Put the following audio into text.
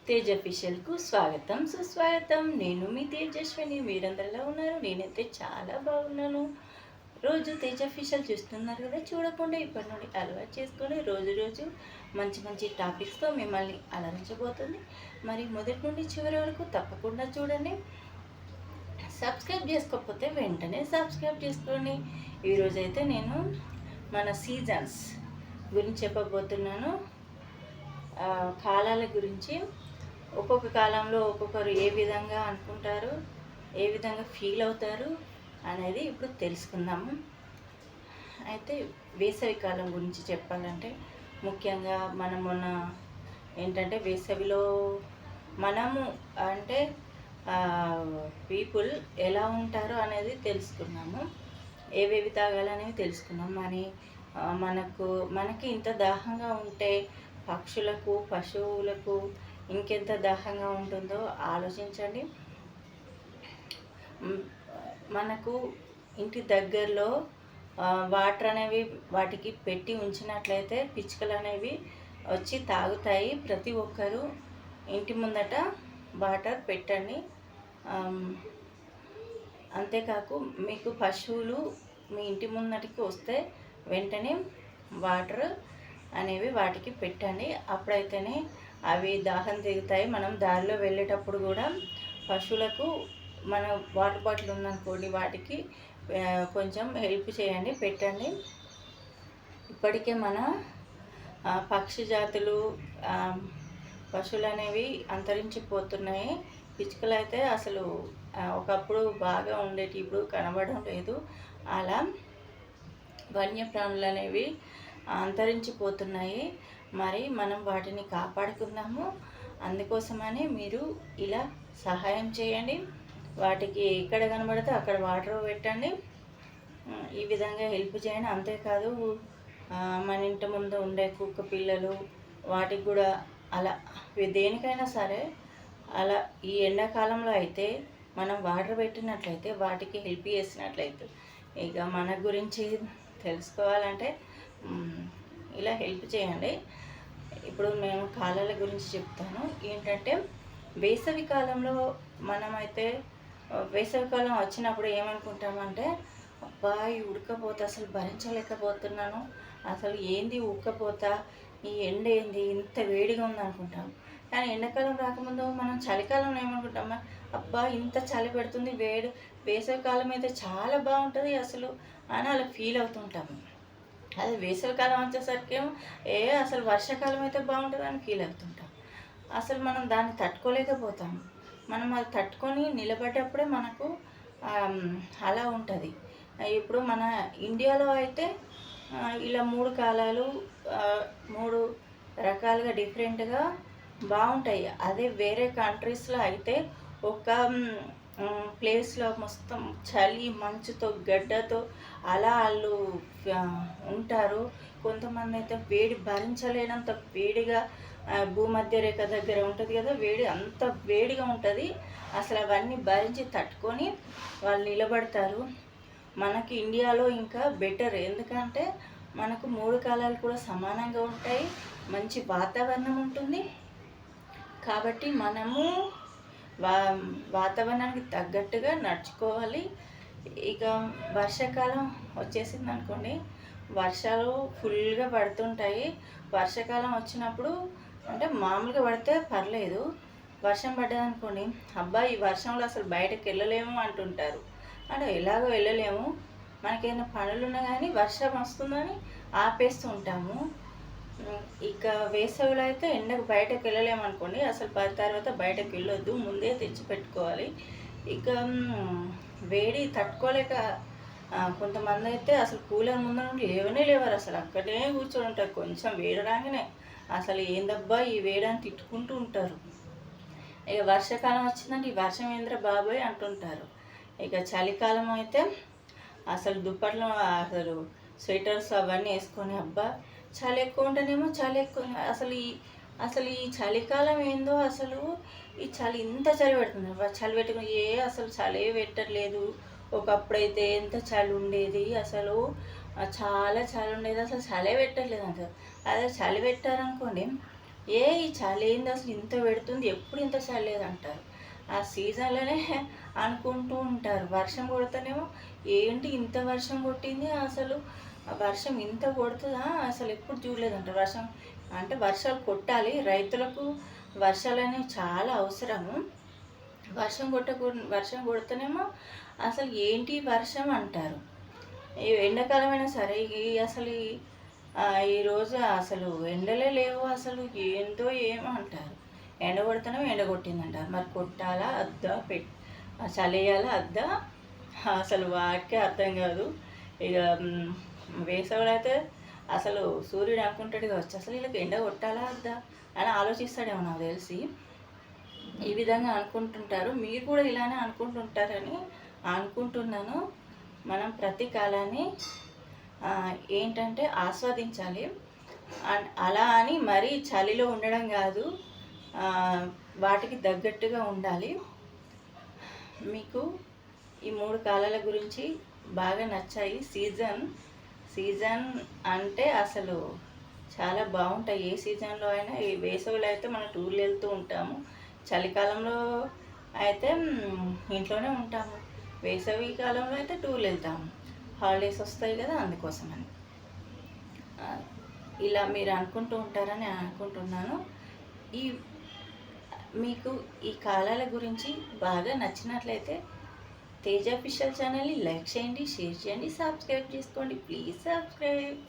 తేజ్ అఫీషియల్కు స్వాగతం సుస్వాగతం. నేను మీ తేజస్విని. మీరందరిలా ఉన్నారు? నేనైతే చాలా బాగున్నాను. రోజు తేజ్ అఫీషియల్ చూస్తున్నారు కదా, చూడకుండా ఇప్పటి నుండి అలవాటు చేసుకొని రోజు రోజు మంచి మంచి టాపిక్స్తో మిమ్మల్ని అలరించబోతుంది. మరి మొదటి నుండి చివరి వరకు తప్పకుండా చూడండి. సబ్స్క్రైబ్ చేసుకోకపోతే వెంటనే సబ్స్క్రైబ్ చేసుకోండి. ఈరోజైతే నేను మన సీజన్స్ గురించి చెప్పబోతున్నాను. కాలాల గురించి. ఒక్కొక్క కాలంలో ఒక్కొక్కరు ఏ విధంగా అనుకుంటారు, ఏ విధంగా ఫీల్ అవుతారు అనేది ఇప్పుడు తెలుసుకుందాము. అయితే వేసవి కాలం గురించి చెప్పాలంటే ముఖ్యంగా మనం మొన్న ఏంటంటే వేసవిలో మనము అంటే పీపుల్ ఎలా ఉంటారు అనేది తెలుసుకున్నాము. ఏవేవి తాగాలనేవి తెలుసుకున్నాం. మరి మనకి ఇంత దాహంగా ఉంటే పక్షులకు పశువులకు ఇంకెంత దాహంగా ఉంటుందో ఆలోచించండి. మనకు ఇంటి దగ్గరలో వాటర్ అనేవి వాటికి పెట్టి ఉంచినట్లయితే పిచ్చుకలు అనేవి వచ్చి తాగుతాయి. ప్రతి ఒక్కరూ ఇంటి ముందట వాటర్ పెట్టండి. అంతేకాకు మీకు పశువులు మీ ఇంటి ముందటికి వస్తే వెంటనే వాటర్ అనేవి వాటికి పెట్టండి. అప్పుడైతేనే అవి దాహం తీరుతాయి. మనం దారిలో వెళ్ళేటప్పుడు కూడా పశువులకు మన వాటర్ బాటిల్ ఉందనుకోండి, వాటికి కొంచెం హెల్ప్ చేయండి, పెట్టండి. ఇప్పటికే మన పక్షి జాతులు పశువులు అనేవి అంతరించిపోతున్నాయి. పిచ్చుకలు అయితే అసలు ఒకప్పుడు బాగా ఉండేటి, ఇప్పుడు కనబడడం లేదు. అలా వన్యప్రాణులు అనేవి అంతరించిపోతున్నాయి. మరి మనం వాటిని కాపాడుకుందాము. అందుకోసమని మీరు ఇలా సహాయం చేయండి. వాటికి ఎక్కడ కనబడితే అక్కడ వాటర్ పెట్టండి. ఈ విధంగా హెల్ప్ చేయండి. అంతేకాదు మన ఇంటి ముందు ఉండే కుక్క పిల్లలు వాటికి కూడా అలా దేనికైనా సరే అలా ఈ ఎండాకాలంలో అయితే మనం వాటర్ పెట్టినట్లయితే వాటికి హెల్ప్ చేసినట్లయితే ఇక మన గురించి తెలుసుకోవాలంటే ఇలా హెల్ప్ చేయండి. ఇప్పుడు నేను కాలాల గురించి చెప్తాను. ఏంటంటే వేసవి కాలంలో మనమైతే వేసవికాలం వచ్చినప్పుడు ఏమనుకుంటామంటే, అబ్బా ఈ ఉడకపోత అసలు భరించలేకపోతున్నాను, అసలు ఏంది ఉడకపోత, ఈ ఎండ ఏంది ఇంత వేడిగా ఉంది అనుకుంటాం. కానీ ఎండాకాలం రాకముందు మనం చలికాలంలో ఏమనుకుంటామా, అబ్బా ఇంత చలి పెడుతుంది, వేసవికాలం అయితే చాలా బాగుంటుంది అసలు అని అలా ఫీల్ అవుతుంటాము. అదే వేసవికాలం వచ్చేసరికి అసలు వర్షాకాలం అయితే బాగుంటుంది అని ఫీల్ అవుతుంటాం. అసలు మనం దాన్ని తట్టుకోలేకపోతాము. మనం అది తట్టుకొని నిలబడ్డప్పుడే మనకు అలా ఉంటుంది. ఇప్పుడు మన ఇండియాలో అయితే ఇలా 3 కాలాలు 3 రకాలుగా డిఫరెంట్గా బాగుంటాయి. అదే వేరే కంట్రీస్లో అయితే ఒక ప్లేస్లో మొత్తం చలి మంచుతో గడ్డతో అలా వాళ్ళు ఉంటారు. కొంతమంది అయితే వేడి భరించలేనంత వేడిగా భూమధ్య రేఖ దగ్గర ఉంటుంది కదా, వేడి అంత వేడిగా ఉంటుంది. అసలు అవన్నీ భరించి తట్టుకొని వాళ్ళు నిలబడతారు. మనకి ఇండియాలో ఇంకా బెటర్. ఎందుకంటే మనకు 3 కాలాలు కూడా సమానంగా ఉంటాయి, మంచి వాతావరణం ఉంటుంది. కాబట్టి మనము వాతావరణానికి తగ్గట్టుగా నడుచుకోవాలి. ఇక వర్షాకాలం వచ్చేసింది అనుకోండి, వర్షాలు ఫుల్గా పడుతుంటాయి. వర్షాకాలం వచ్చినప్పుడు అంటే మామూలుగా పడితే పర్లేదు, వర్షం పడ్డదనుకోండి, అబ్బా ఈ వర్షంలో అసలు బయటకు వెళ్ళలేము అంటుంటారు. అంటే ఎలాగో వెళ్ళలేము, మనకేమైనా పనులు ఉన్నా కానీ వర్షం వస్తుందని ఆపేస్తూ ఉంటాము. ఇక వేసవిలో అయితే ఎండకు బయటకు వెళ్ళలేము అనుకోండి, అసలు 10 తర్వాత బయటకు వెళ్ళొద్దు, ముందే తెచ్చి పెట్టుకోవాలి. ఇక వేడి తట్టుకోలేక కొంతమంది అయితే అసలు కూలర్ ముందు నుండి లేవరు, అసలు అక్కడే కూర్చొని ఉంటారు. కొంచెం వేడి రాగానే అసలు ఏందబ్బా ఈ వేడి అని తిట్టుకుంటూ ఉంటారు. ఇక వర్షాకాలం వచ్చిందంటే ఈ వర్షం ఏంద్ర బాబోయ్ అంటుంటారు. ఇక చలికాలం అయితే అసలు దుప్పట్లు అసలు స్వెటర్స్ అవన్నీ వేసుకొని, అబ్బా చలి ఎక్కువ ఉంటేనేమో చలి ఎక్కువ, అసలు ఈ చలికాలం ఏందో, అసలు ఈ చలి ఇంత చలి పెడుతుంది, చలి పెట్టుకుని అసలు చలి పెట్టట్లేదు. ఒకప్పుడైతే ఎంత చలి ఉండేది, అసలు చాలా చలి ఉండేది, అసలు చలి పెట్టట్లేదు అంటారు. అదే చలి పెట్టారనుకోండి, ఈ చలి ఏంది అసలు ఇంత పెడుతుంది, ఎప్పుడు ఇంత చలి లేదంటారు. ఆ సీజన్లోనే అనుకుంటూ ఉంటారు. వర్షం కొడితేనేమో ఏంటి ఇంత వర్షం కొట్టింది, అసలు ఆ వర్షం ఇంత కొడుతుందా, అసలు ఎప్పుడు చూడలేదంటారు. వర్షం అంటే వర్షాలు కొట్టాలి, రైతులకు వర్షాలు అనేవి చాలా అవసరము. వర్షం కొడితేనేమో అసలు ఏంటి వర్షం అంటారు. ఈ ఎండాకాలమైనా సరే అసలు ఈరోజు అసలు ఎండలే లేవు, అసలు ఏంటో ఏమో అంటారు. ఎండ కొడితేనేమో ఎండ కొట్టిందంటారు. మరి కొట్టాలా అద్దా చలియాలా అద్దా, అసలు వాటికే అర్థం కాదు. ఇక వేసవిలో అయితే అసలు సూర్యుడు అనుకుంటాడు కావచ్చు, అసలు వీళ్ళకి ఎండ కొట్టాలా అద్దా అని ఆలోచిస్తాడేమో నాకు తెలిసి. ఈ విధంగా అనుకుంటుంటారు. మీరు కూడా ఇలానే అనుకుంటుంటారని అనుకుంటున్నాను. మనం ప్రతి కాలాన్ని ఏంటంటే ఆస్వాదించాలి. అలా అని మరీ చలిలో ఉండడం కాదు, వాటికి తగ్గట్టుగా ఉండాలి. మీకు ఈ 3 కాలాల గురించి బాగా నచ్చాయి. సీజన్ అంటే అసలు చాలా బాగుంటాయి. ఏ సీజన్లో అయినా, ఈ వేసవిలో అయితే మనం టూర్లు వెళ్తూ ఉంటాము, చలికాలంలో అయితే ఇంట్లోనే ఉంటాము, వేసవి కాలంలో అయితే టూర్లు వెళ్తాము, హాలిడేస్ వస్తాయి కదా, అందుకోసమని. ఇలా మీరు అనుకుంటూ ఉంటారని అనుకుంటున్నాను. ఈ మీకు ఈ కాలాల గురించి బాగా నచ్చినట్లయితే తేజ అఫీషియల్ ఛానల్ని లైక్ చేయండి, షేర్ చేయండి, సబ్స్క్రైబ్ చేసుకోండి. Please subscribe.